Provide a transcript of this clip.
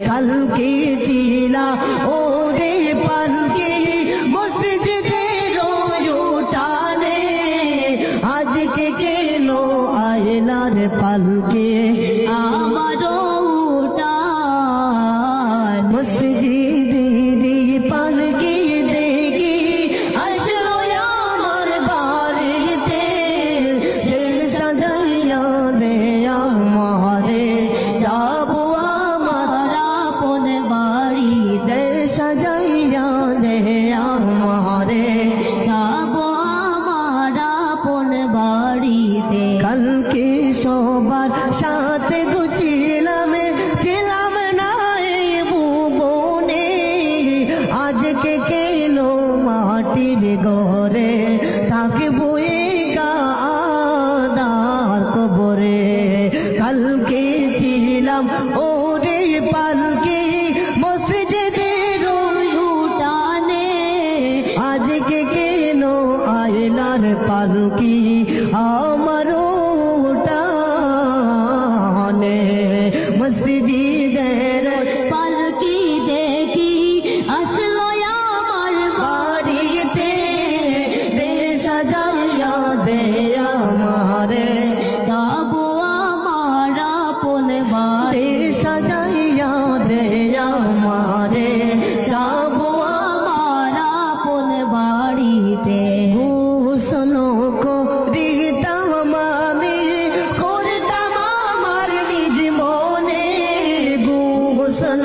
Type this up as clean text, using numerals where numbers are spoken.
কালকে চিলা ওরে পালকি মসজিদের উঠানে আজকে কেন আয়লার পালকি আমার উঠান মসজিদের পালকি দেখি আসলো আমার বাড়িতে দিল সাজাইয়া দে আমারে যাবো আমার আপন বাড়ি দিল সাজাইয়া দে আমারে যাব আমার আপন বাড়িতে কালকে সবার সাথে গুছিলাম ছিলাম না এই ভুবনে আজকে কেন মাটির ঘরে থাকবো আদার কবরে কালকে ছিলাম ওরে পালকি মসজিদের উঠানে আজকে কেন আয়লার পালকি আমার উঠানে মসজিদের পালকি দেখি আসলো আমার বাড়িতে দে সাজাইয়া দে আমারে যাব আমার আপন বাড়ি দে সাজাইয়া দে আমারে যাবো আমার আপন বাড়িতে গোসল করিতাম আমি করতাম আমার নিজ মনে গোসল